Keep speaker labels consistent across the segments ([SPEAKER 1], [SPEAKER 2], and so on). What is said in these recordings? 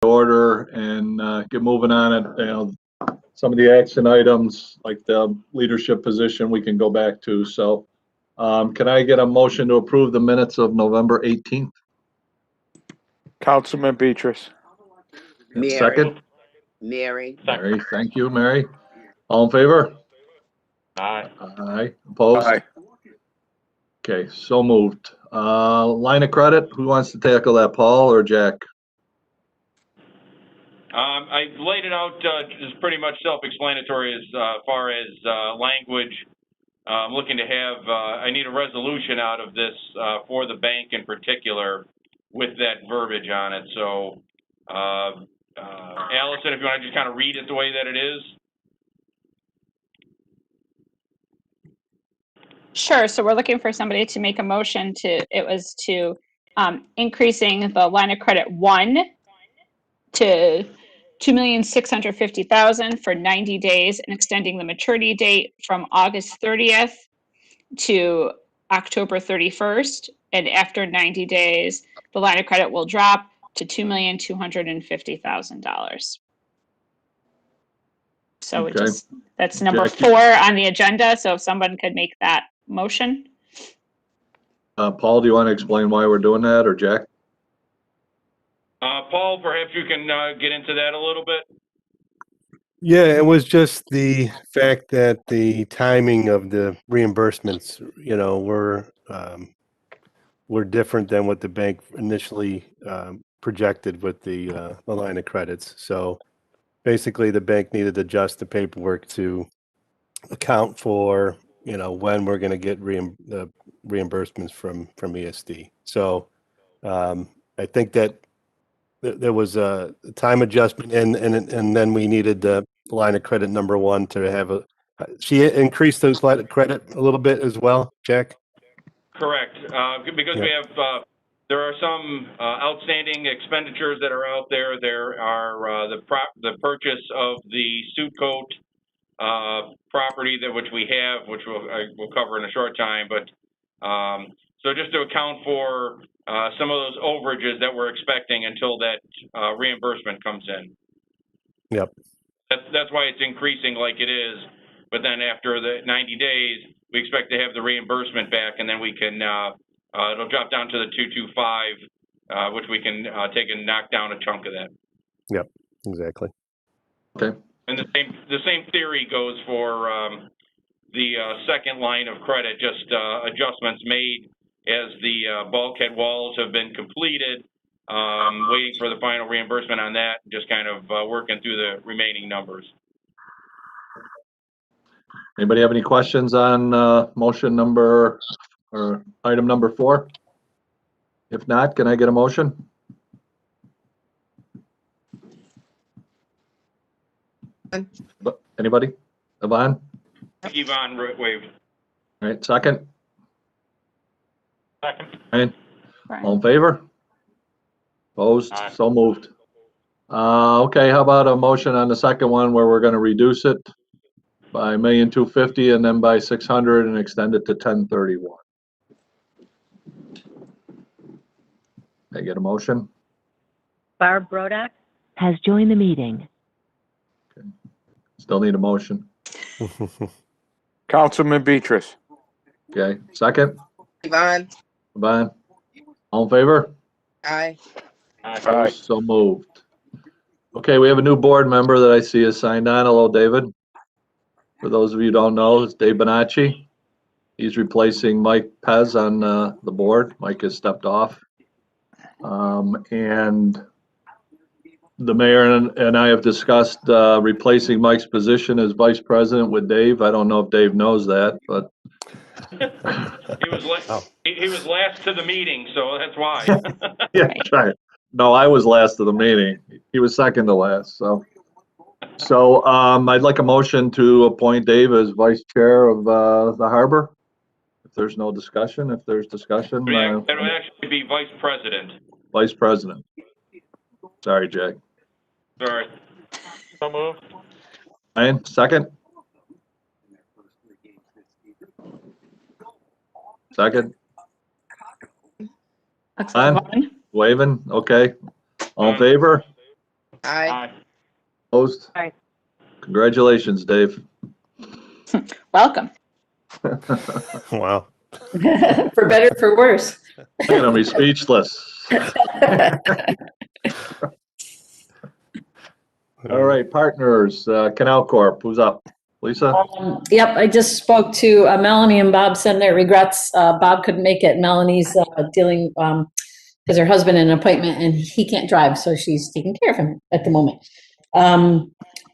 [SPEAKER 1] order and get moving on it. You know, some of the action items, like the leadership position, we can go back to. So can I get a motion to approve the minutes of November 18th?
[SPEAKER 2] Councilman Beatrice.
[SPEAKER 3] Mary.
[SPEAKER 1] Second?
[SPEAKER 3] Mary.
[SPEAKER 1] Mary, thank you, Mary. All in favor?
[SPEAKER 4] Aye.
[SPEAKER 1] Aye. Opposed?
[SPEAKER 2] Aye.
[SPEAKER 1] Okay, so moved. Line of credit, who wants to tackle that, Paul or Jack?
[SPEAKER 4] I laid it out, just pretty much self-explanatory as far as language. I'm looking to have, I need a resolution out of this for the bank in particular with that verbiage on it. So, Allison, if you want to just kind of read it the way that it is.
[SPEAKER 5] Sure. So we're looking for somebody to make a motion to, it was to increasing the line of credit 1 to $2,650,000 for 90 days and extending the maturity date from August 30th to October 31st. And after 90 days, the line of credit will drop to $2,250,000. So it
[SPEAKER 1] Okay.
[SPEAKER 5] just, that's number
[SPEAKER 1] Jackie.
[SPEAKER 5] 4 on the agenda. So if someone could make that motion.
[SPEAKER 1] Paul, do you want to explain why we're doing that, or Jack?
[SPEAKER 4] Paul, perhaps you can get into that a little bit.
[SPEAKER 6] Yeah, it was just the fact that the timing of the reimbursements, you know, were different than what the bank initially projected with the line of credits. So basically, the bank needed to adjust the paperwork to account for, you know, when we're going to get the reimbursements from ESD. So I think that there was a time adjustment, and then we needed the line of credit number 1 to have a. She increased those line of credit a little bit as well, Jack.
[SPEAKER 4] Correct, because we have there are some outstanding expenditures that are out there. There are the purchase of the suit coat property which we have, which we'll cover in a short time. But so just to account for some of those overages that we're expecting until that reimbursement comes in.
[SPEAKER 6] Yep.
[SPEAKER 4] That's why it's increasing like it is. But then after the 90 days, we expect to have the reimbursement back, and then we can it'll drop down to the 225, which we can take and knock down a chunk of that.
[SPEAKER 6] Yep. Exactly.
[SPEAKER 1] Okay.
[SPEAKER 4] And the same theory goes for the second line of credit, just adjustments made as the bulkhead walls have been completed, waiting for the final reimbursement on that, just kind of working through the remaining numbers.
[SPEAKER 1] Anybody have any questions on motion number or item number 4? If not, can I get a motion? Anybody? Yvonne?
[SPEAKER 4] Yvonne waved.
[SPEAKER 1] All right, second.
[SPEAKER 4] Second.
[SPEAKER 1] Ryan?
[SPEAKER 5] Right.
[SPEAKER 1] All in favor? Opposed?
[SPEAKER 4] Aye.
[SPEAKER 1] So moved. Okay, how about a motion on the second one where we're going to reduce it by $1,250,000 and then by $600 and extend it to 1031? Can I get a motion?
[SPEAKER 7] Barb Brodak has joined the meeting.
[SPEAKER 1] Still need a motion.
[SPEAKER 2] Councilman Beatrice.
[SPEAKER 1] Okay, second.
[SPEAKER 3] Yvonne.
[SPEAKER 1] Yvonne? All in favor?
[SPEAKER 3] Aye.
[SPEAKER 2] Aye.
[SPEAKER 1] So moved. Okay, we have a new board member that I see is signed on. Hello, David. For those of you who don't know, it's Dave Bonacci. He's replacing Mike Pez on the board. Mike has stepped off. And the mayor and I have discussed replacing Mike's position as vice president with Dave. I don't know if Dave knows that, but
[SPEAKER 4] He was last to the meeting, so that's why.
[SPEAKER 1] yeah, that's right. No, I was last to the meeting. He was second to last. So I'd like a motion to appoint Dave as vice chair of the harbor. If there's no discussion, if there's discussion,
[SPEAKER 4] It would actually be vice president.
[SPEAKER 1] vice president. Sorry, Jack.
[SPEAKER 4] Sorry. So moved.
[SPEAKER 1] Ryan, second. Second.
[SPEAKER 5] Looks
[SPEAKER 1] Fine.
[SPEAKER 5] like one.
[SPEAKER 1] Waving. Okay. All in favor?
[SPEAKER 3] Aye.
[SPEAKER 1] Opposed?
[SPEAKER 7] Aye.
[SPEAKER 1] Congratulations, Dave.
[SPEAKER 5] Welcome.
[SPEAKER 6] Wow.
[SPEAKER 8] For better, for worse.
[SPEAKER 1] I'm gonna be speechless. All right, partners, Canal Corp, who's up? Lisa?
[SPEAKER 8] Yep, I just spoke to Melanie and Bob sent their regrets. Bob couldn't make it. Melanie's dealing, because her husband had an appointment and he can't drive, so she's taking care of him at the moment.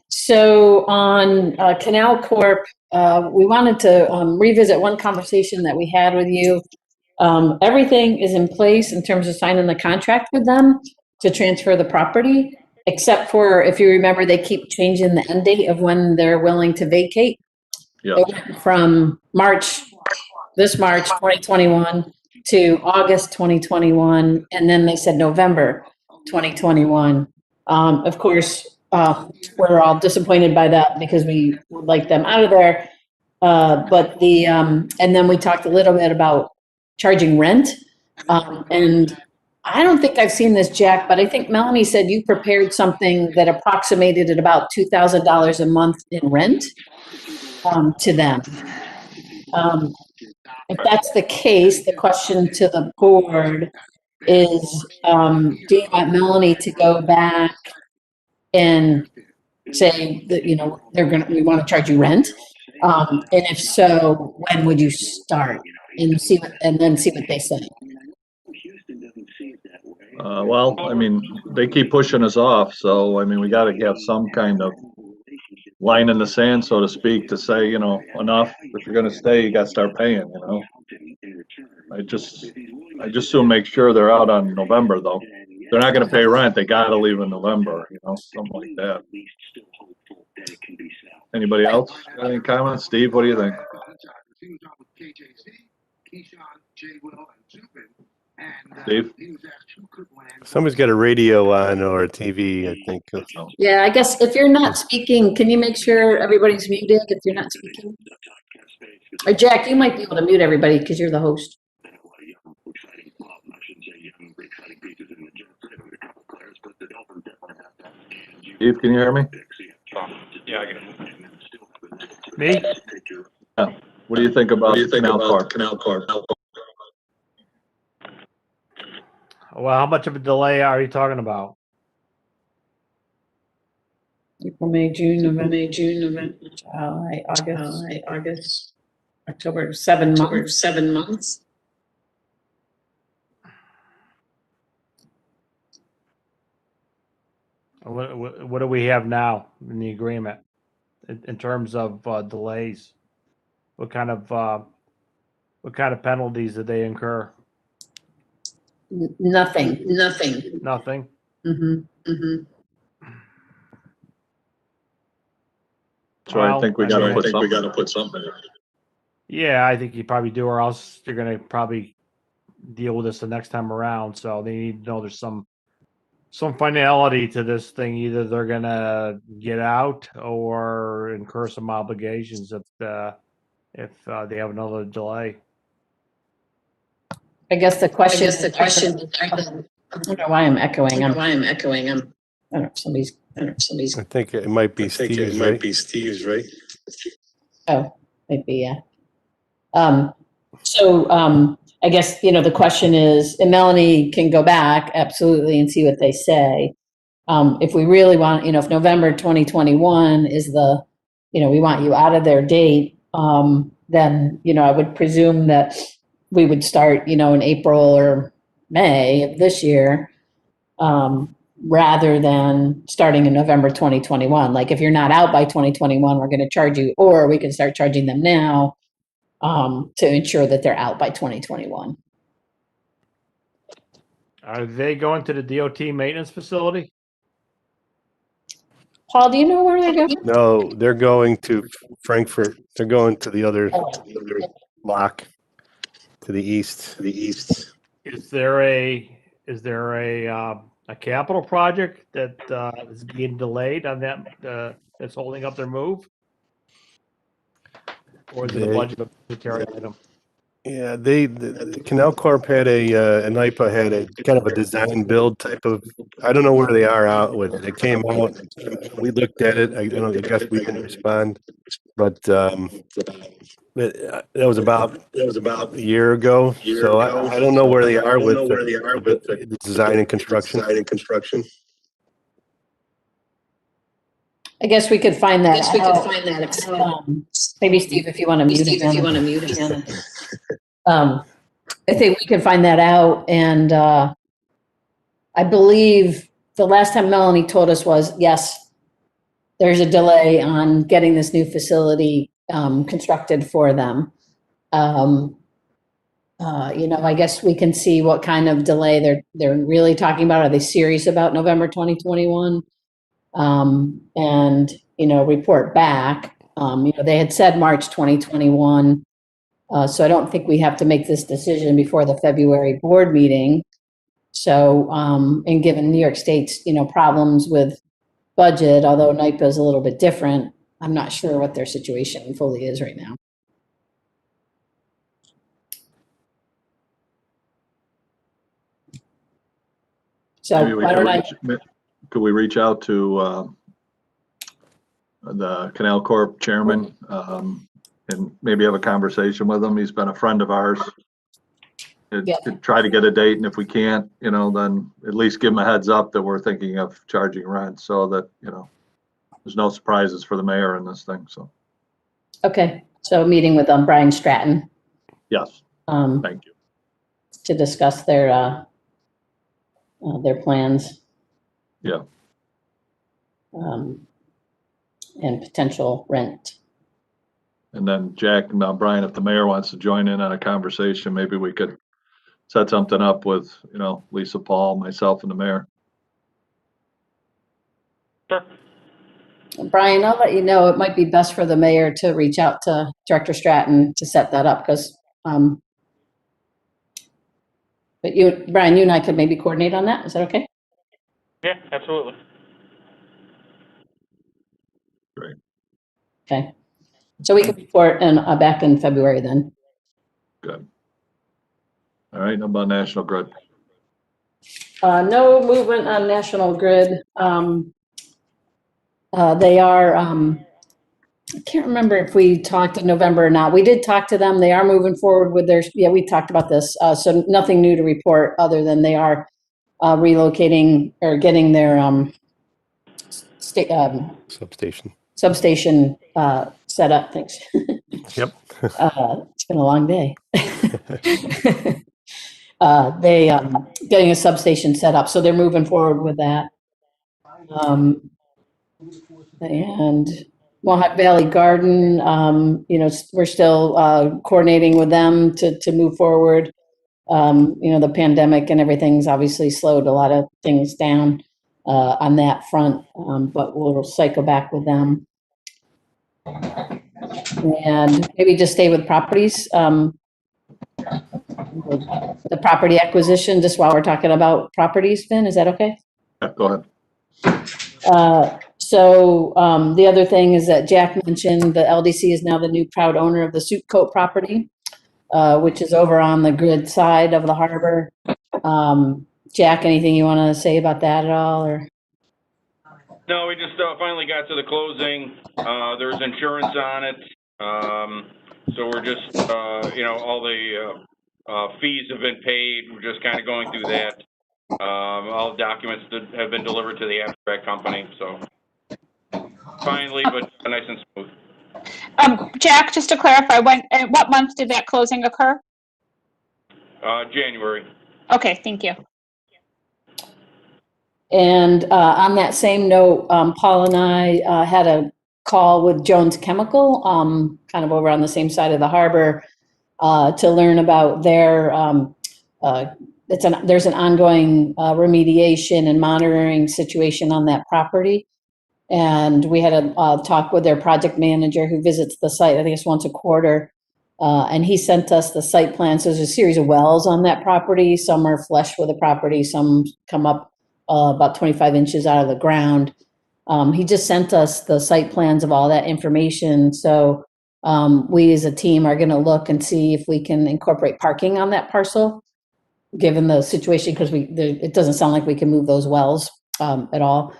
[SPEAKER 8] So on Canal Corp, we wanted to revisit one conversation that we had with you. Everything is in place in terms of signing the contract with them to transfer the property, except for, if you remember, they keep changing the end date of when they're willing to vacate.
[SPEAKER 1] Yeah.
[SPEAKER 8] It went from this March 2021 to August 2021, and then they said November 2021. Of course, we're all disappointed by that because we would like them out of there. But and then we talked a little bit about charging rent. And I don't think I've seen this, Jack, but I think Melanie said you prepared something that approximated at about $2,000 a month in rent to them. If that's the case, the question to the board is, do you want Melanie to go back and say that, we want to charge you rent? And if so, when would you start? And then see what they say.
[SPEAKER 1] Well, I mean, they keep pushing us off, so, I mean, we gotta have some kind of line in the sand, so to speak, to say, enough. If you're gonna stay, you gotta start paying, I just soon make sure they're out on November, though. They're not gonna pay rent, they gotta leave in November, something like that. Anybody else? Got any comments? Steve, what do you think? Steve?
[SPEAKER 6] Somebody's got a radio on or a TV, I think.
[SPEAKER 8] Yeah, I guess if you're not speaking, can you make sure everybody's muted if you're not speaking? Or Jack, you might be able to mute everybody because you're the host.
[SPEAKER 1] Steve, can you hear me?
[SPEAKER 4] Yeah, I get it.
[SPEAKER 2] Me?
[SPEAKER 1] Yeah. What do you think about Canal Corp?
[SPEAKER 9] Well, how much of a delay are you talking about?
[SPEAKER 8] April, May, June, November, July, August, October, 7 months.
[SPEAKER 9] What do we have now in the agreement in terms of delays? What kind of penalties did they incur?
[SPEAKER 8] Nothing.
[SPEAKER 9] Nothing.
[SPEAKER 1] So I think we gotta put something in.
[SPEAKER 9] Yeah, I think you probably do, or else you're gonna probably deal with this the next time around. So they need to know there's some finality to this thing. Either they're gonna get out or incur some obligations if they have another delay.
[SPEAKER 8] I guess the question. I don't know why I'm echoing. I don't know if somebody's.
[SPEAKER 6] I think it might be Steve's, right?
[SPEAKER 8] Oh, maybe, yeah. So I guess, the question is, and Melanie can go back, absolutely, and see what they say. If we really want, if November 2021 is we want you out of their date, then, I would presume that we would start, in April or May of this year, rather than starting in November 2021. Like, if you're not out by 2021, we're going to charge you, or we can start charging them now to ensure that they're out by 2021.
[SPEAKER 9] Are they going to the DOT maintenance facility?
[SPEAKER 8] Paul, do you know where they're going?
[SPEAKER 6] No, they're going to Frankfurt. They're going to the other block to the east.
[SPEAKER 9] Is there a capital project that is being delayed on that that's holding up their move? Or is it a budget of budgetary item?
[SPEAKER 6] Yeah, the Canal Corp had and NIPA had a kind of a design build type of, I don't know where they are out with it. It came out, we looked at it, I guess we didn't respond, but that was about a year ago. So I don't know where they are with the design and construction.
[SPEAKER 8] I guess we could find that out. Maybe Steve, if you want to mute again. I think we can find that out, and I believe the last time Melanie told us was, yes, there's a delay on getting this new facility constructed for them. I guess we can see what kind of delay they're really talking about. Are they serious about November 2021? And report back. They had said March 2021. So I don't think we have to make this decision before the February board meeting. So, and given New York State's, problems with budget, although NIPA is a little bit different, I'm not sure what their situation fully is right now. So
[SPEAKER 1] Maybe could we reach out to the Canal Corp chairman and maybe have a conversation with him? He's been a friend of ours. Try to get a date, and if we can't, then at least give him a heads up that we're thinking of charging rent, so that there's no surprises for the mayor in this thing. So
[SPEAKER 8] okay, so meeting with Brian Stratton.
[SPEAKER 1] Yes. Thank you.
[SPEAKER 8] To discuss their plans.
[SPEAKER 1] Yeah.
[SPEAKER 8] And potential rent.
[SPEAKER 1] And then Jack and Brian, if the mayor wants to join in on a conversation, maybe we could set something up with, Lisa, Paul, myself, and the mayor.
[SPEAKER 4] Sure.
[SPEAKER 8] Brian, I'll let you know, it might be best for the mayor to reach out to Director Stratton to set that up, because, but Brian, you and I could maybe coordinate on that. Is that okay?
[SPEAKER 4] Yeah, absolutely.
[SPEAKER 1] Great.
[SPEAKER 8] Okay. So we can report back in February then.
[SPEAKER 1] Good. All right, how about National Grid?
[SPEAKER 8] No movement on National Grid. They are, I can't remember if we talked in November or not. We did talk to them. They are moving forward with we talked about this. So nothing new to report other than they are relocating or getting their
[SPEAKER 6] Substation.
[SPEAKER 8] Set up. Thanks.
[SPEAKER 6] Yep.
[SPEAKER 8] It's been a long day. They getting a substation set up, so they're moving forward with that. And Mohawk Valley Garden, we're still coordinating with them to move forward. The pandemic and everything's obviously slowed a lot of things down on that front, but we'll cycle back with them. And maybe just stay with properties. The property acquisition, just while we're talking about properties, Finn, is that okay?
[SPEAKER 1] Yeah, go ahead.
[SPEAKER 8] So the other thing is that Jack mentioned the LDC is now the new proud owner of the Suit Coat property, which is over on the Grid side of the harbor. Jack, anything you want to say about that at all, or?
[SPEAKER 4] No, we just finally got to the closing. There's insurance on it. So we're just, all the fees have been paid. We're just kind of going through that. All documents that have been delivered to the abstract company. So finally, but nice and smooth.
[SPEAKER 5] Jack, just to clarify, what month did that closing occur?
[SPEAKER 4] January.
[SPEAKER 5] Okay, thank you.
[SPEAKER 8] And on that same note, Paul and I had a call with Jones Chemical, kind of over on the same side of the harbor, to learn about their, there's an ongoing remediation and monitoring situation on that property. And we had a talk with their project manager who visits the site, I think it's once a quarter. And he sent us the site plans. So there's a series of wells on that property. Some are flush with the property, some come up about 25 inches out of the ground. He just sent us the site plans of all that information. So We as a team are going to look and see if we can incorporate parking on that parcel, given the situation, because it doesn't sound like we can move those wells at all.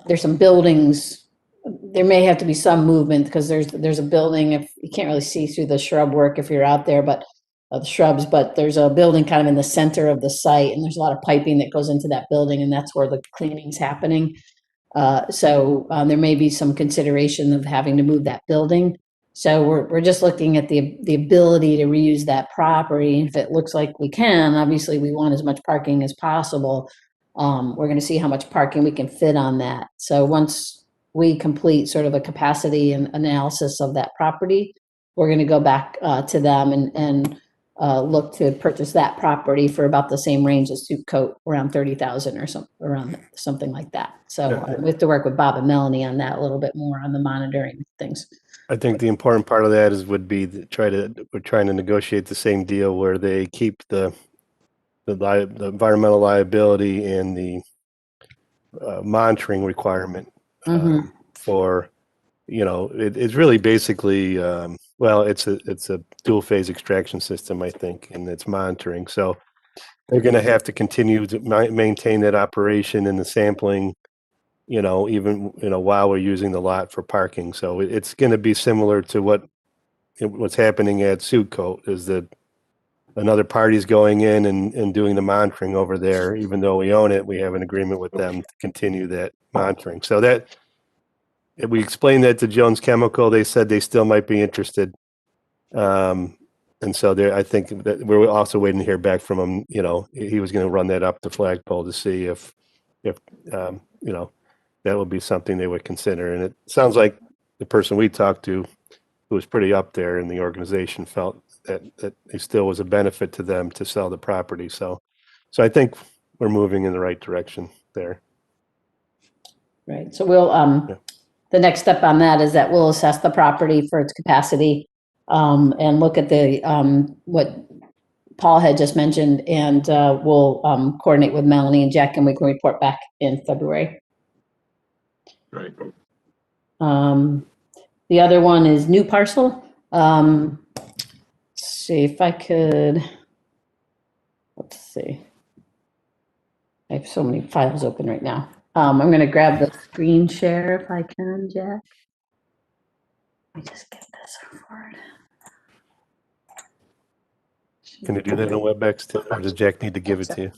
[SPEAKER 8] There's some buildings. There may have to be some movement because there's a building. If you can't really see through the shrub work if you're out there, but the shrubs. But there's a building kind of in the center of the site, and there's a lot of piping that goes into that building, and that's where the cleaning's happening. So there may be some consideration of having to move that building. So we're just looking at the ability to reuse that property. If it looks like we can, obviously we want as much parking as possible. We're going to see how much parking we can fit on that. So once we complete sort of a capacity and analysis of that property, we're going to go back to them and look to purchase that property for about the same range as Soup Coat, around 30,000 or something, around something like that. So we have to work with Bob and Melanie on that a little bit more on the monitoring things.
[SPEAKER 6] I think the important part of that would be we're trying to negotiate the same deal where they keep the environmental liability and the monitoring requirement for, it's really basically, it's a dual phase extraction system, I think, and it's monitoring. So they're going to have to continue to maintain that operation and the sampling, even, while we're using the lot for parking. So it's going to be similar to what's happening at Soup Coat, is that another party's going in and doing the monitoring over there. Even though we own it, we have an agreement with them to continue that monitoring. So that, we explained that to Jones Chemical. They said they still might be interested. And so I think that we're also waiting to hear back from him. He was going to run that up the flagpole to see if that would be something they would consider. And it sounds like the person we talked to, who was pretty up there in the organization, felt that it still was a benefit to them to sell the property. So I think we're moving in the right direction there.
[SPEAKER 8] Right. So we'll, the next step on that is that we'll assess the property for its capacity, and look at what Paul had just mentioned, and we'll coordinate with Melanie and Jack, and we can report back in February.
[SPEAKER 1] Right.
[SPEAKER 8] The other one is new parcel. See if I could, let's see. I have so many files open right now. I'm going to grab the screen share if I can, Jack. Let me just get this forward.
[SPEAKER 6] Can you do that on WebEx too, or does Jack need to give it to you?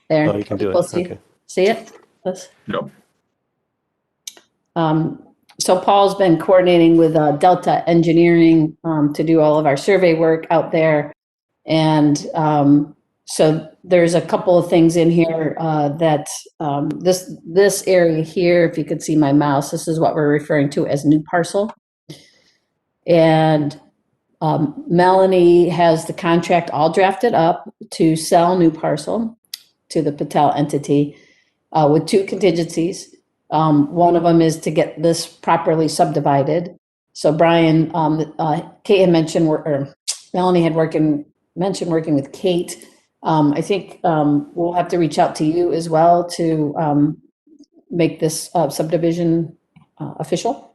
[SPEAKER 8] There.
[SPEAKER 6] Oh, you can do
[SPEAKER 8] People
[SPEAKER 6] it.
[SPEAKER 8] see,
[SPEAKER 6] Okay.
[SPEAKER 8] see it? This.
[SPEAKER 1] Yep.
[SPEAKER 8] So Paul's been coordinating with Delta Engineering to do all of our survey work out there. And so there's a couple of things in here that this area here, if you could see my mouse, this is what we're referring to as new parcel. And Melanie has the contract all drafted up to sell new parcel to the Patel entity with two contingencies. One of them is to get this properly subdivided. So Brian, Kate had mentioned, or Melanie had mentioned working with Kate. I think we'll have to reach out to you as well to make this subdivision official.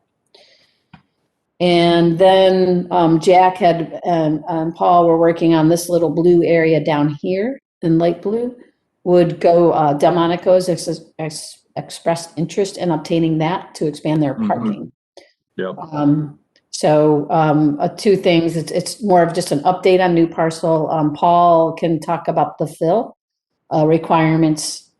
[SPEAKER 8] And then Jack had and Paul were working on this little blue area down here in light blue. Would go Delmonico's expressed interest in obtaining that to expand their parking.
[SPEAKER 1] Yeah.
[SPEAKER 8] So two things. It's more of just an update on new parcel. Paul can talk about the fill requirements,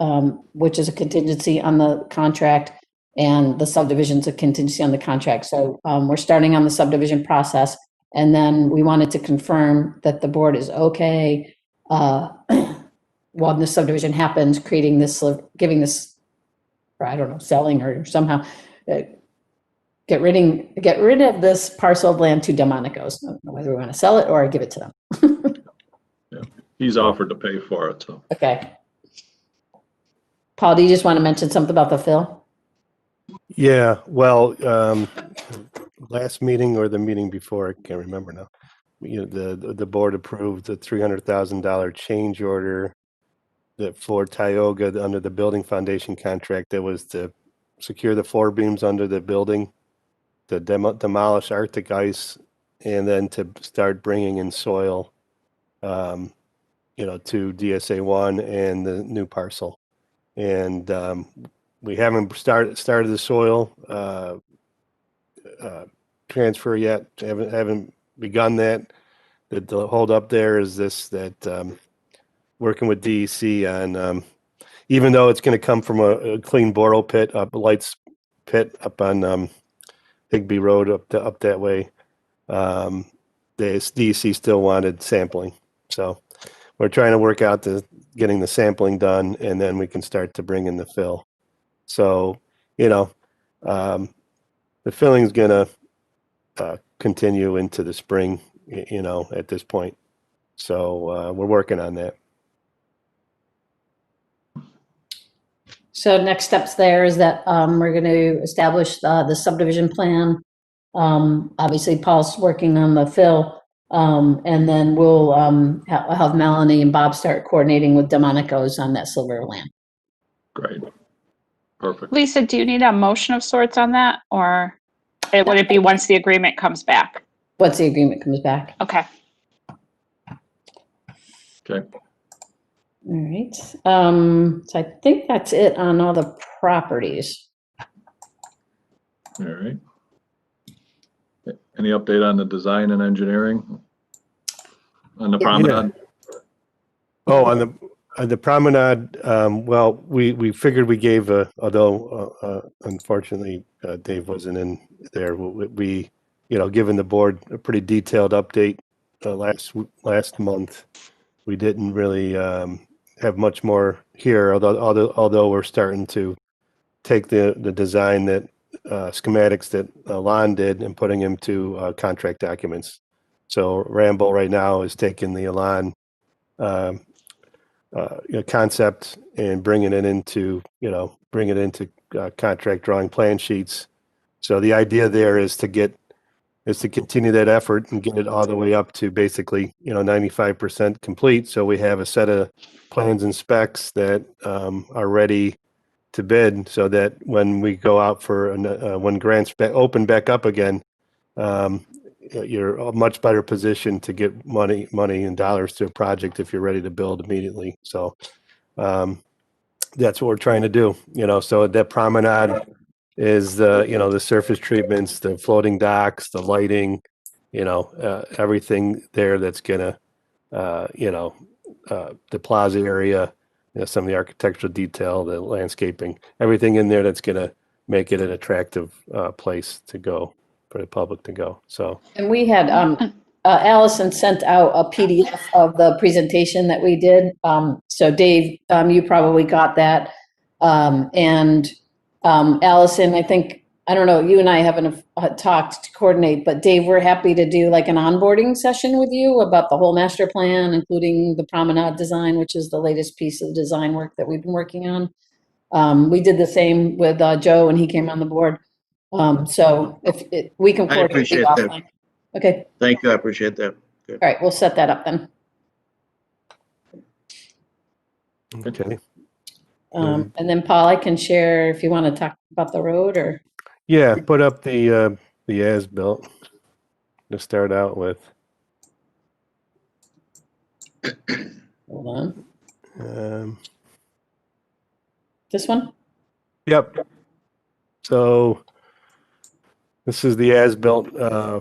[SPEAKER 8] which is a contingency on the contract, and the subdivision's a contingency on the contract. So we're starting on the subdivision process, and then we wanted to confirm that the board is okay while the subdivision happens, creating this, giving this, or I don't know, selling or somehow get rid of this parcel of land to Delmonico's. I don't know whether we want to sell it or give it to them.
[SPEAKER 1] Yeah. He's offered to pay for it, so.
[SPEAKER 8] Okay. Paul, do you just want to mention something about the fill?
[SPEAKER 6] Yeah, well, last meeting or the meeting before, I can't remember now. The board approved the $300,000 change order that for Tioga under the building foundation contract that was to secure the floor beams under the building demolish Arctic ice and then to start bringing in soil, to DSA 1 and the new parcel. And we haven't started the soil transfer yet. Haven't begun that. The hold up there is that working with DEC on, even though it's going to come from a clean borrow pit, a lights pit up on Higby Road up that way, the DEC still wanted sampling. So we're trying to work out getting the sampling done, and then we can start to bring in the fill. So, the filling is going to continue into the spring, at this point. So we're working on that.
[SPEAKER 8] So next steps there is that we're going to establish the subdivision plan. Obviously, Paul's working on the fill, and then we'll have Melanie and Bob start coordinating with Delmonico's on that silver land.
[SPEAKER 1] Great. Perfect.
[SPEAKER 5] Lisa, do you need a motion of sorts on that, or would it be once the agreement comes back?
[SPEAKER 8] Once the agreement comes back.
[SPEAKER 5] Okay.
[SPEAKER 1] Okay.
[SPEAKER 8] All right. So I think that's it on all the properties.
[SPEAKER 1] All right. Any update on the design and engineering on the promenade?
[SPEAKER 6] Oh, on the promenade, well, we figured we gave, although unfortunately Dave wasn't in there, we given the board a pretty detailed update last month. We didn't really have much more here, although we're starting to take the design that schematics that Lon did and putting them to contract documents. So Rambo right now is taking the Elan concept and bringing it into contract drawing plan sheets. So the idea there is to continue that effort and get it all the way up to basically 95% complete. So we have a set of plans and specs that are ready to bid, so that when we go out for when grants open back up again, you're a much better position to get money and dollars to a project if you're ready to build immediately. So that's what we're trying to do. So that promenade is the surface treatments, the floating docks, the lighting, everything there that's gonna the plaza area, some of the architectural detail, the landscaping, everything in there that's gonna make it an attractive place to go for the public to go. So,
[SPEAKER 8] And we had Allison sent out a PDF of the presentation that we did. So Dave, you probably got that. And Allison, I don't know, you and I haven't talked to coordinate, but Dave, we're happy to do like an onboarding session with you about the whole master plan, including the promenade design, which is the latest piece of design work that we've been working on. We did the same with Joe when he came on the board. So if we can
[SPEAKER 10] I
[SPEAKER 8] coordinate
[SPEAKER 10] appreciate
[SPEAKER 8] the
[SPEAKER 10] that.
[SPEAKER 8] offline. Okay.
[SPEAKER 10] Thank you. I appreciate that. Good.
[SPEAKER 8] All right, we'll set that up then.
[SPEAKER 6] okay.
[SPEAKER 8] And then Paul, I can share if you want to talk about the road or.
[SPEAKER 6] Yeah, put up the as-built to start out with.
[SPEAKER 8] Hold on. This one?
[SPEAKER 6] Yep. So this is the as-built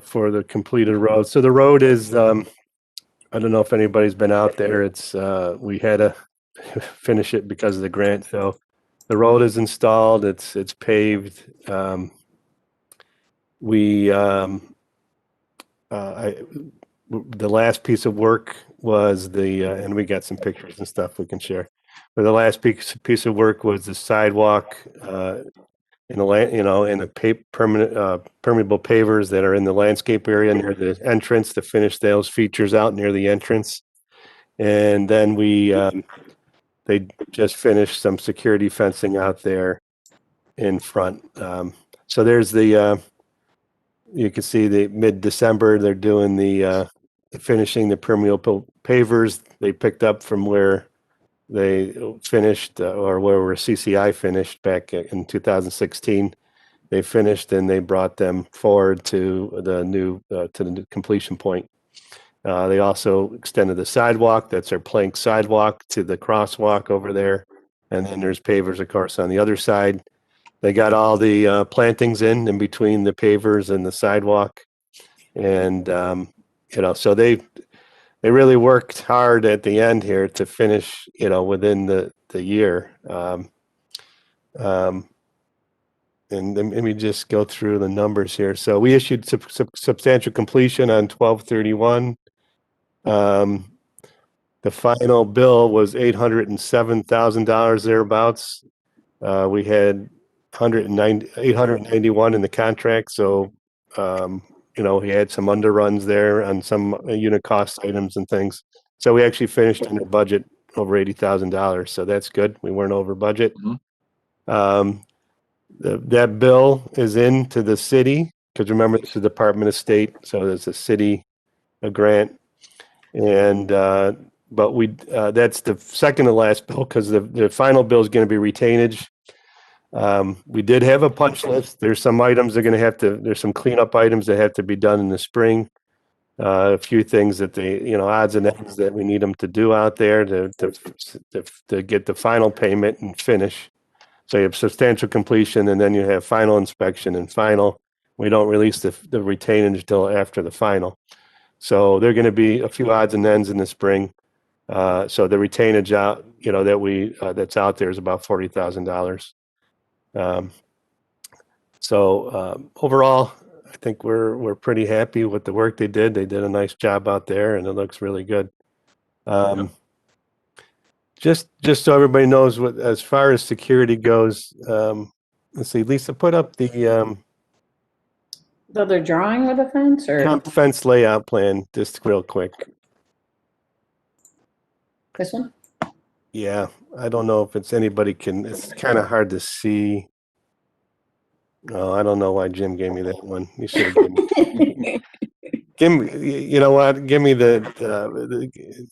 [SPEAKER 6] for the completed road. So the road is, I don't know if anybody's been out there. It's we had to finish it because of the grant. So the road is installed. It's paved. The last piece of work was and we got some pictures and stuff we can share. But the last piece of work was the sidewalk in the land, in the permeable pavers that are in the landscape area near the entrance to finish those features out near the entrance. And then they just finished some security fencing out there in front. So there's you can see the mid-December, they're doing finishing the permeable pavers. They picked up from where they finished or where CCI finished back in 2016. they finished and they brought them forward to the new completion point. They also extended the sidewalk. That's our plank sidewalk to the crosswalk over there. And then there's pavers, of course, on the other side. They got all the plantings in between the pavers and the sidewalk. And, so they really worked hard at the end here to finish, within the year. And let me just go through the numbers here. So we issued substantial completion on 12/31. The final bill was $807,000 thereabouts. We had 891 in the contract. So, we had some underruns there on some unit cost items and things. So we actually finished under budget over $80,000. So that's good. We weren't over budget. That bill is into the city because remember, it's the Department of State. So there's a grant. And, but that's the second to last bill because the final bill is going to be retainage. We did have a punch list. There's some items there's some cleanup items that have to be done in the spring. A few things that odds and ends that we need them to do out there to get the final payment and finish. So you have substantial completion and then you have final inspection and final. We don't release the retainage until after the final. So there are going to be a few odds and ends in the spring. So the retainage out, that's out there is about $40,000. Overall, I think we're pretty happy with the work they did. They did a nice job out there, and it looks really good. Just so everybody knows, as far as security goes, let's see. Lisa, put up the
[SPEAKER 8] other drawing with a fence or
[SPEAKER 6] fence layout plan, just real quick.
[SPEAKER 8] This one?
[SPEAKER 6] Yeah, I don't know if it's kind of hard to see. Oh, I don't know why Jim gave me that one. You should have given me. You know what? Give me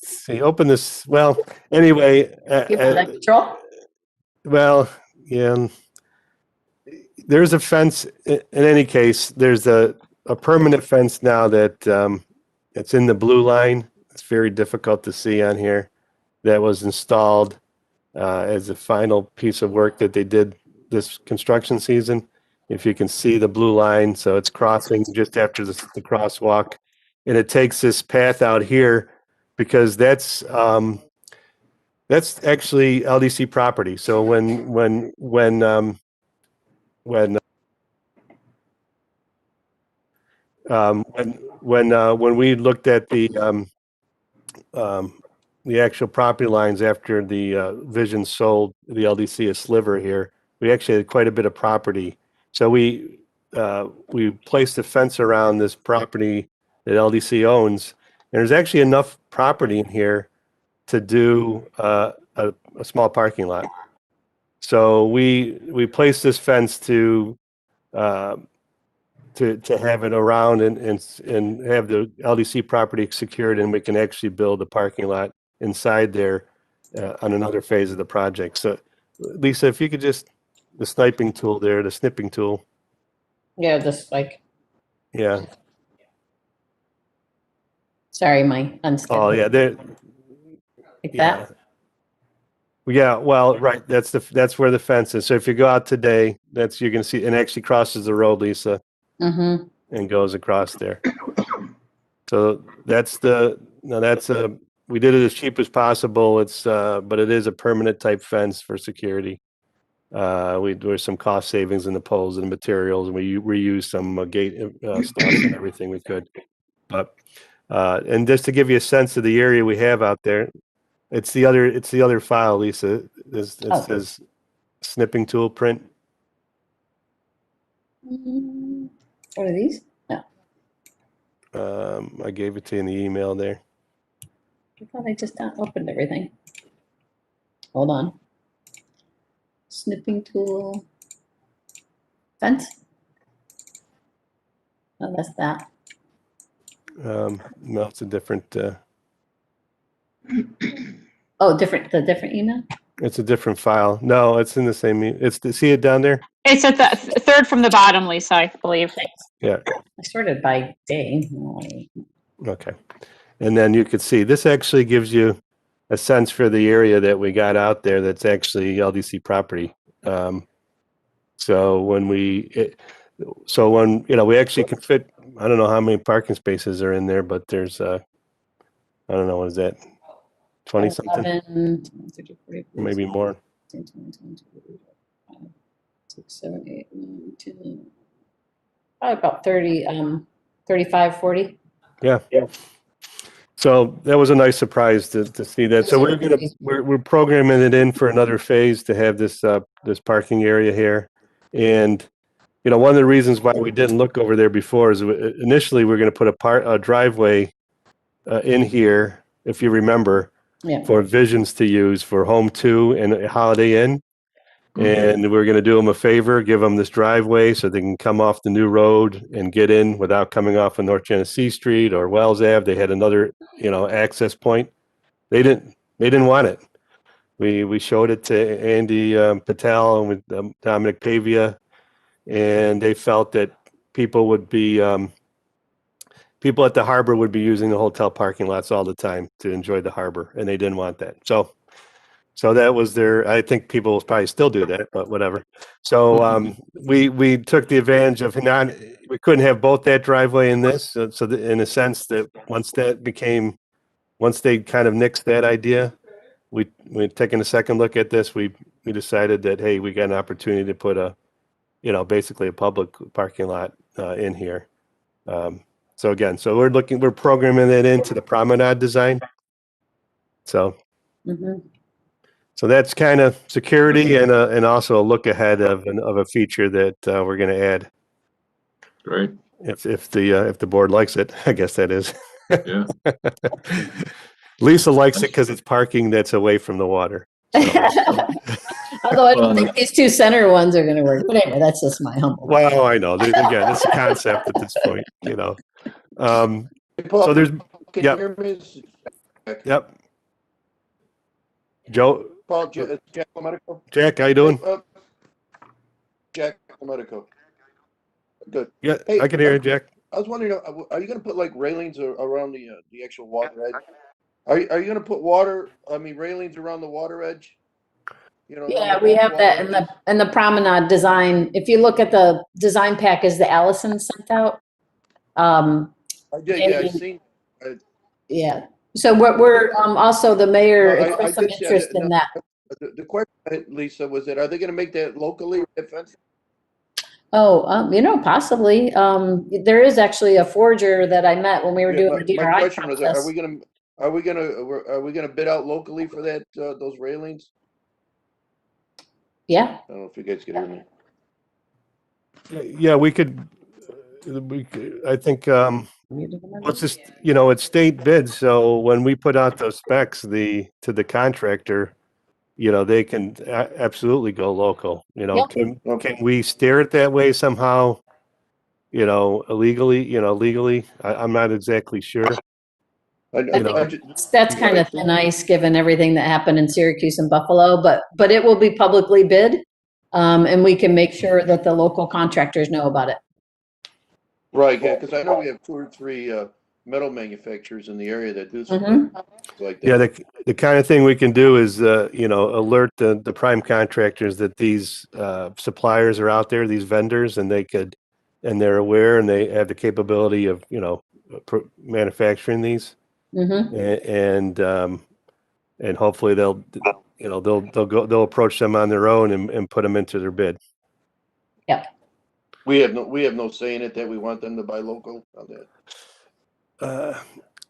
[SPEAKER 6] see, open this. Well, anyway.
[SPEAKER 8] You have that control?
[SPEAKER 6] Well, yeah. There's a fence. In any case, there's a permanent fence now that it's in the blue line. It's very difficult to see on here. That was installed as a final piece of work that they did this construction season. If you can see the blue line, so it's crossing just after the crosswalk, and it takes this path out here because that's actually LDC property. So when we looked at the actual property lines after the Vision sold the LDC a sliver here, we actually had quite a bit of property. So we placed a fence around this property that LDC owns, and there's actually enough property in here to do a small parking lot. So we placed this fence to have it around and have the LDC property secured, and we can actually build a parking lot inside there on another phase of the project. So, Lisa, if you could just the snipping tool.
[SPEAKER 8] Yeah, just like.
[SPEAKER 6] Yeah.
[SPEAKER 8] Sorry, my unscheduled.
[SPEAKER 6] Oh yeah, there.
[SPEAKER 8] Like that.
[SPEAKER 6] Yeah, well, right. That's where the fence is. So if you go out today, you're gonna see, and actually crosses the road, Lisa, and goes across there. So we did it as cheap as possible. But it is a permanent type fence for security. There's some cost savings in the poles and materials, and we reused some gate stuff and everything we could. But and just to give you a sense of the area we have out there. It's the other file, Lisa. It says snipping tool print.
[SPEAKER 8] What are these? No.
[SPEAKER 6] I gave it to you in the email there.
[SPEAKER 8] I thought I just opened everything. Hold on. Snipping tool. Fence? Oh, that's that.
[SPEAKER 6] No, it's a different.
[SPEAKER 8] Oh, the different email?
[SPEAKER 6] It's a different file. No, it's in the same, see it down there?
[SPEAKER 5] It's at the third from the bottom, Lisa, I believe.
[SPEAKER 6] Yeah,
[SPEAKER 8] I sorted by day.
[SPEAKER 6] okay. And then you could see, this actually gives you a sense for the area that we got out there that's actually LDC property. So when we actually can fit, I don't know how many parking spaces are in there, but there's, I don't know, what is that? 20 something,
[SPEAKER 8] 11, 30, 40,
[SPEAKER 6] maybe more.
[SPEAKER 8] 10, 20, 22, 6, 7, 8, 9, 10. Probably about 30, 35, 40.
[SPEAKER 6] Yeah. So that was a nice surprise to see that. So we're programming it in for another phase to have this this parking area here. And one of the reasons why we didn't look over there before is initially we're going to put a driveway in here, if you remember, for Visions to use for Home 2 and Holiday Inn. And we're going to do them a favor, give them this driveway so they can come off the new road and get in without coming off of North Genesee Street or Wells Ave. They had another, access point. They didn't want it. We showed it to Andy Patel and with Dominic Pavia, and they felt that people would be people at the harbor would be using the hotel parking lots all the time to enjoy the harbor, and they didn't want that. So that was I think people will probably still do that, but whatever. So we took the advantage of we couldn't have both that driveway and this. So in a sense that once they kind of nixed that idea, we're taking a second look at this. We decided that, hey, we got an opportunity to put basically a public parking lot in here. So again, we're programming that into the promenade design. So. So that's kind of security and also a look ahead of a feature that we're going to add.
[SPEAKER 1] Great.
[SPEAKER 6] If the board likes it, I guess that is.
[SPEAKER 1] Yeah.
[SPEAKER 6] Lisa likes it because it's parking that's away from the water. So.
[SPEAKER 8] Although I don't think these two center ones are going to work. But anyway, that's just my humble.
[SPEAKER 6] Well, I know. Again, it's a concept at this point. So there's. Yep. Joe.
[SPEAKER 10] Paul, Jack Medico.
[SPEAKER 6] Jack, how you doing?
[SPEAKER 10] Jack Medico. Good.
[SPEAKER 6] Yeah,
[SPEAKER 10] Hey,
[SPEAKER 6] I can hear you, Jack.
[SPEAKER 10] I was wondering, are you going to put like railings around the actual water edge? Are you going to put railings around the water edge?
[SPEAKER 8] Yeah, we have that in the promenade design. If you look at the design package that Allison sent out.
[SPEAKER 10] I did. Yeah, I seen.
[SPEAKER 8] Yeah. So we're also the mayor expressed some interest in that.
[SPEAKER 10] The question, Lisa, was that are they going to make that locally offensive?
[SPEAKER 8] Oh, possibly. There is actually a forger that I met when we were doing the DRI
[SPEAKER 10] my question
[SPEAKER 8] process.
[SPEAKER 10] Was, are we going to bid out locally for that those railings?
[SPEAKER 8] Yeah.
[SPEAKER 10] I don't know if you guys can hear me.
[SPEAKER 6] Yeah, we could. I think. It's just, it's state bids. So when we put out those specs, to the contractor, they can absolutely go local. Can we steer it that way somehow? Legally. I'm not exactly sure.
[SPEAKER 8] That's kind of thin ice given everything that happened in Syracuse and Buffalo, but it will be publicly bid, and we can make sure that the local contractors know about it.
[SPEAKER 10] Right, yeah, because I know we have 2 or 3 metal manufacturers in the area that do something like that.
[SPEAKER 6] Yeah, the kind of thing we can do is, alert the prime contractors that these suppliers are out there, these vendors, and they're aware and they have the capability of, manufacturing these, and hopefully they'll approach them on their own and put them into their bid.
[SPEAKER 8] Yeah.
[SPEAKER 10] We have no say in it that we want them to buy local on that.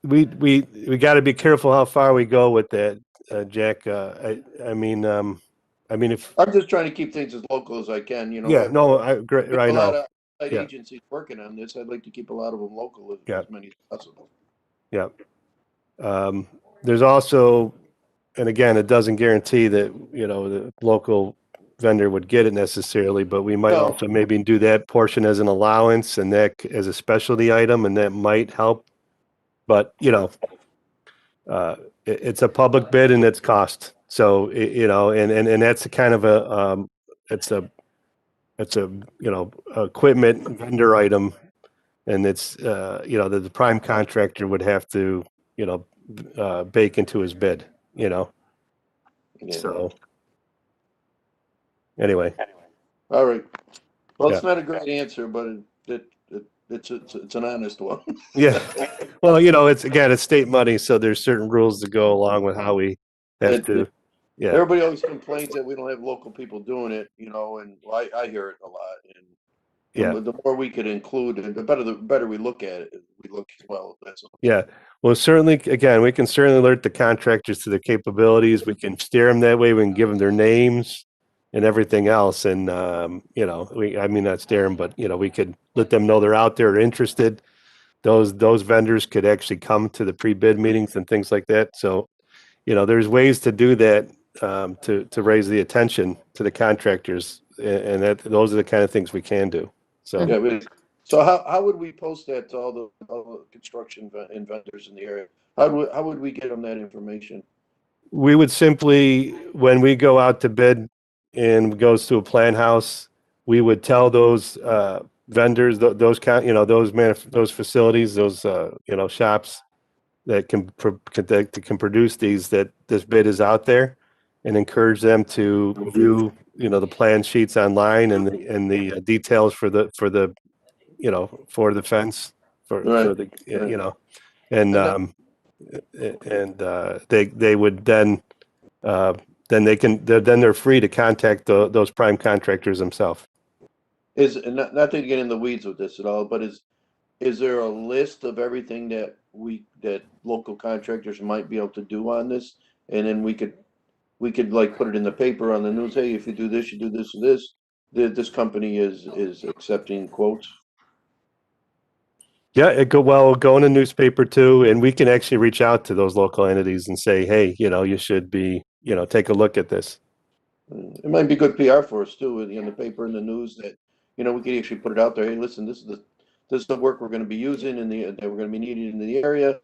[SPEAKER 6] We got to be careful how far we go with that, Jack. I mean, if
[SPEAKER 10] I'm just trying to keep things as local as I can,
[SPEAKER 6] Yeah, no, I agree. I know.
[SPEAKER 10] A lot of agencies working on this. I'd like to keep a lot of them local as many as possible.
[SPEAKER 6] Yeah. There's also, and again, it doesn't guarantee that the local vendor would get it necessarily, but we might also maybe do that portion as an allowance and that as a specialty item, and that might help. But it's a public bid and it's cost. So, you know, and that's a kind of a, it's a, you know, equipment vendor item. And it's, you know, the prime contractor would have to, you know, bake into his bid, you know?
[SPEAKER 10] Yeah.
[SPEAKER 6] So, anyway,
[SPEAKER 10] All right. Well, it's
[SPEAKER 6] Yeah.
[SPEAKER 10] not a great answer, but it's an honest one.
[SPEAKER 6] yeah. Well, you know, it's state money, so there's certain rules that go along with how we have to, yeah.
[SPEAKER 10] Everybody always complains that we don't have local people doing it, you know, and I hear it a lot. And
[SPEAKER 6] Yeah.
[SPEAKER 10] the more we could include, and the better we look at it, we look as well. That's all.
[SPEAKER 6] Yeah. Well, certainly, again, we can certainly alert the contractors to their capabilities. We can steer them that way. We can give them their names and everything else. And, you know, I mean, not steer them, but, you know, we could let them know they're out there or interested. Those vendors could actually come to the pre-bid meetings and things like that. So, you know, there's ways to do that, to raise the attention to the contractors. And those are the kind of things we can do. So.
[SPEAKER 10] Yeah. So how would we post that to all the construction vendors in the area? How would we get them that information?
[SPEAKER 6] We would simply, when we go out to bid and goes to a plan house, we would tell those vendors, those facilities, those you know, shops that can produce these, that this bid is out there, and encourage them to view, you know, the plan sheets online and the details for the you know, for the fence for the, you know, and they would then they're free to contact those prime contractors themselves.
[SPEAKER 10] Is not to get in the weeds with this at all, but is there a list of everything that local contractors might be able to do on this, and then we could like put it in the paper on the news? Hey, if you do this, you do this and this. This company is accepting quotes.
[SPEAKER 6] Yeah, go in the newspaper too, and we can actually reach out to those local entities and say, hey, you know, you should be, you know, take a look at this.
[SPEAKER 10] It might be good PR for us too, in the paper and the news, that, you know, we could actually put it out there. Hey, listen, this is the work we're going to be using that we're going to be needing in the area.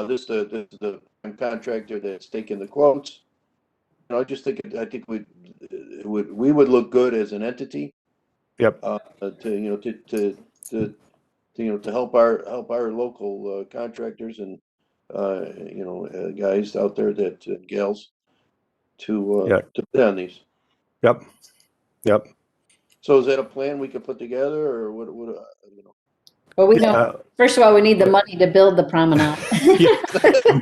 [SPEAKER 10] This is the contractor that's taking the quotes. You know, I think we would look good as an entity.
[SPEAKER 6] Yep.
[SPEAKER 10] To help our local contractors and you know, guys out there that gals to bid on these.
[SPEAKER 6] Yep.
[SPEAKER 10] So is that a plan we could put together, or what you know?
[SPEAKER 8] Well, we know, first of all, we need the money to build the promenade.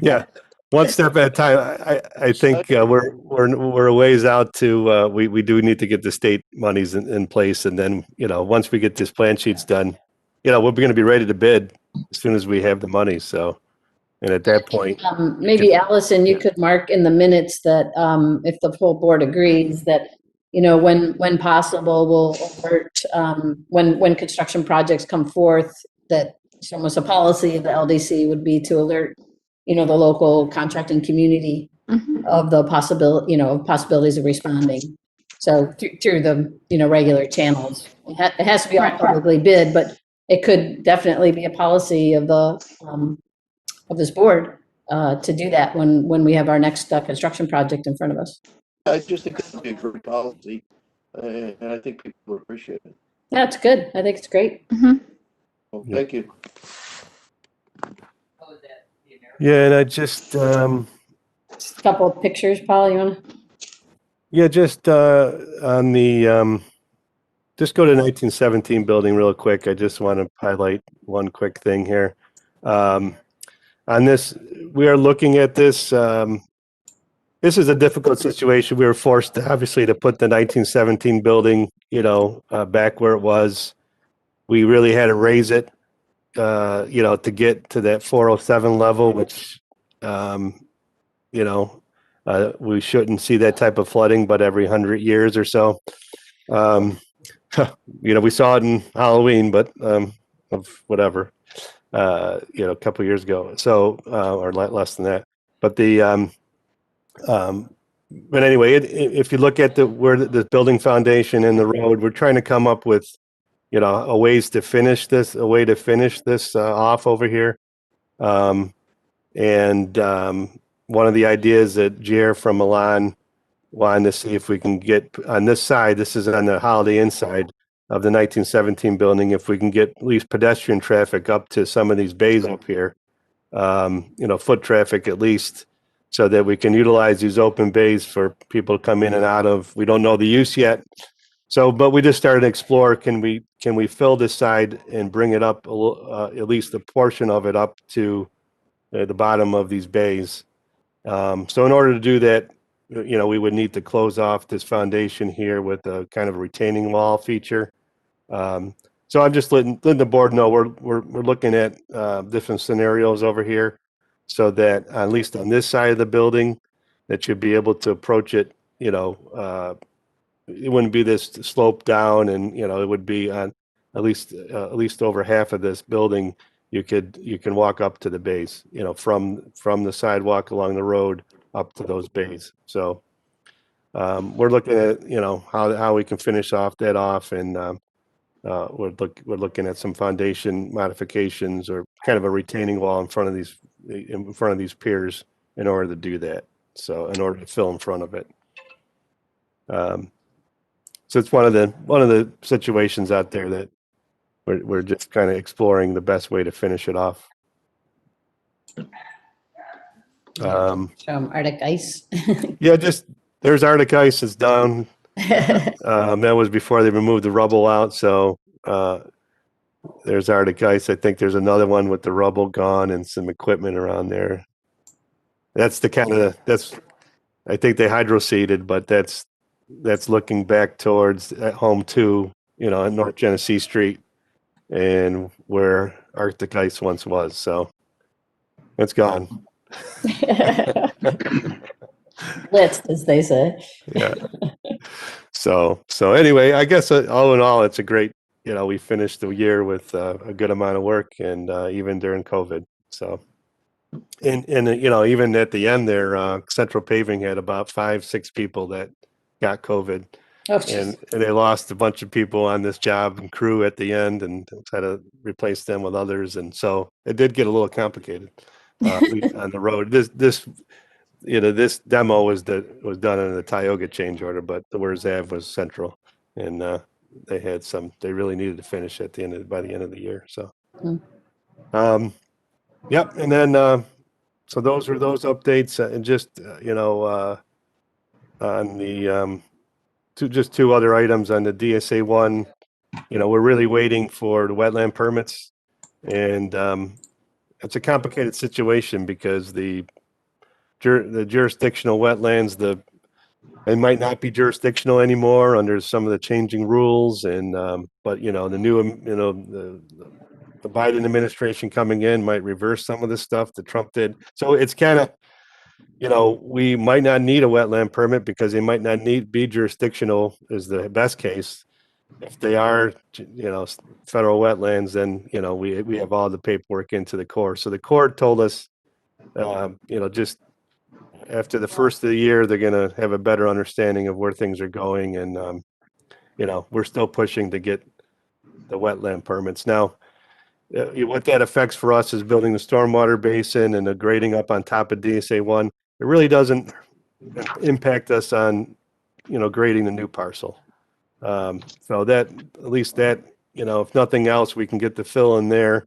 [SPEAKER 6] Yeah. One step at a time. I think we're a ways out to, we do need to get the state monies in place. And then, you know, once we get this plan sheets done, you know, we're going to be ready to bid as soon as we have the money. So, and at that point,
[SPEAKER 8] maybe Allison, you could mark in the minutes that, if the full board agrees that, you know, when possible, we'll alert, when construction projects come forth, that it's almost a policy of the LDC would be to alert, you know, the local contracting community of the possibilities of responding. So through the, you know, regular channels, it has to be all publicly bid, but it could definitely be a policy of this board to do that when we have our next construction project in front of us.
[SPEAKER 10] I just think that would be a great policy, and I think people will appreciate it.
[SPEAKER 8] Yeah, it's good. I think it's great.
[SPEAKER 10] Well, thank you.
[SPEAKER 6] yeah, and I just,
[SPEAKER 8] A couple of pictures, Paul, you want to?
[SPEAKER 6] yeah, just on the, just go to 1917 building real quick. I just want to highlight one quick thing here. On this, we are looking at this. This is a difficult situation. We were forced, obviously, to put the 1917 building, you know, back where it was. We really had to raise it, you know, to get to that 407 level, which, you know, we shouldn't see that type of flooding, but every 100 years or so. You know, we saw it in Halloween, but of whatever, you know, a couple of years ago. So, or less than that. But but anyway, if you look at where the building foundation and the road, we're trying to come up with, you know, a way to finish this off over here. And, one of the ideas that Jer from Milan wanted to see if we can get on this side, this is on the Holiday Inn side of the 1917 building, if we can get at least pedestrian traffic up to some of these bays up here, foot traffic at least, so that we can utilize these open bays for people to come in and out of. We don't know the use yet. So, but we just started to explore, can we fill this side and bring it up at least a portion of it up to the bottom of these bays. So in order to do that, we would need to close off this foundation here with a kind of a retaining wall feature. So I'm just letting the board know we're looking at different scenarios over here, so that at least on this side of the building, that you'd be able to approach it. It wouldn't be this slope down, and it would be on at least over half of this building. You can walk up to the bays, from the sidewalk along the road up to those bays. So we're looking at how we can finish that off, and we're looking at some foundation modifications or kind of a retaining wall in front of these piers in order to do that. So in order to fill in front of it. So it's one of the situations out there that we're just kind of exploring the best way to finish it off.
[SPEAKER 8] Arctic ice.
[SPEAKER 6] Yeah, there's Arctic ice is down. That was before they removed the rubble out. So there's Arctic ice. I think there's another one with the rubble gone and some equipment around there. That's I think they hydroseeded, but that's looking back towards at home too, at North Genesee Street and where Arctic ice once was. So it's gone.
[SPEAKER 8] Blitzed, as they say.
[SPEAKER 6] Yeah. So anyway, I guess all in all, it's a great, we finished the year with a good amount of work, and even during COVID. So, and even at the end there, Central Paving had about 5-6 people that got COVID, and they lost a bunch of people on this job and crew at the end, and had to replace them with others. And so it did get a little complicated on the road. This demo was done in the Tioga change order, but the Wers Ave was Central, and they really needed to finish by the end of the year. So, yep. And then, so those were those updates, and just, on the, just two other items on the DSA one, we're really waiting for the wetland permits, and, it's a complicated situation because the jurisdictional wetlands, they might not be jurisdictional anymore under some of the changing rules, and but the new the Biden administration coming in might reverse some of the stuff that Trump did. So it's kind of we might not need a wetland permit because they might not be jurisdictional is the best case. If they are federal wetlands, then we have all the paperwork into the Corps. So the Corps told us just after the first of the year, they're going to have a better understanding of where things are going. And, we're still pushing to get the wetland permits. Now, what that affects for us is building the stormwater basin and the grading up on top of DSA 1. It really doesn't impact us on, grading the new parcel. So that, at least that, if nothing else, we can get the fill in there.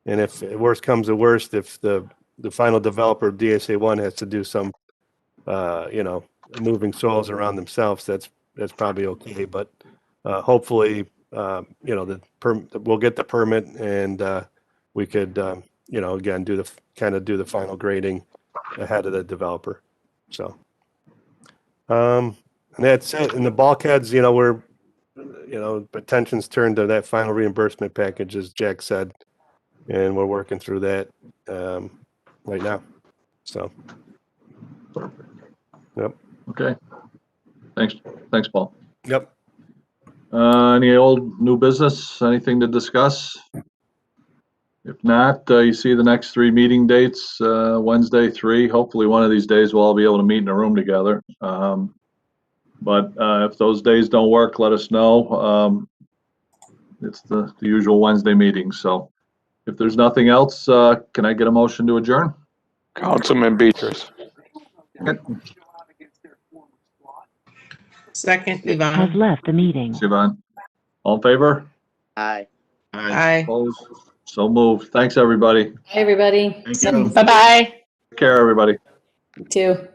[SPEAKER 6] And if worst comes to worst, if the final developer of DSA 1 has to do some, moving soils around themselves, that's probably okay. But hopefully, we'll get the permit, and we could, again, do the final grading ahead of the developer. So, and that's it. And the bulkheads, we're, attention's turned to that final reimbursement package, as Jack said, and we're working through that right now. So, yep.
[SPEAKER 1] Okay. Thanks, Paul.
[SPEAKER 6] Yep.
[SPEAKER 1] Any old new business, anything to discuss? If not, you see the next 3 meeting dates, Wednesday, 3. Hopefully one of these days we'll all be able to meet in a room together. But if those days don't work, let us know. It's the usual Wednesday meeting. So if there's nothing else, can I get a motion to adjourn?
[SPEAKER 2] Councilman Beatrice.
[SPEAKER 3] Second,
[SPEAKER 7] Has
[SPEAKER 3] Yvonne.
[SPEAKER 7] left the meeting.
[SPEAKER 1] Siobhan. All in favor?
[SPEAKER 3] Aye.
[SPEAKER 10] Aye.
[SPEAKER 1] Opposed? So moved. Thanks, everybody.
[SPEAKER 8] Hi, everybody.
[SPEAKER 10] Thank you.
[SPEAKER 5] Bye-bye.
[SPEAKER 1] Take care, everybody.
[SPEAKER 8] You too.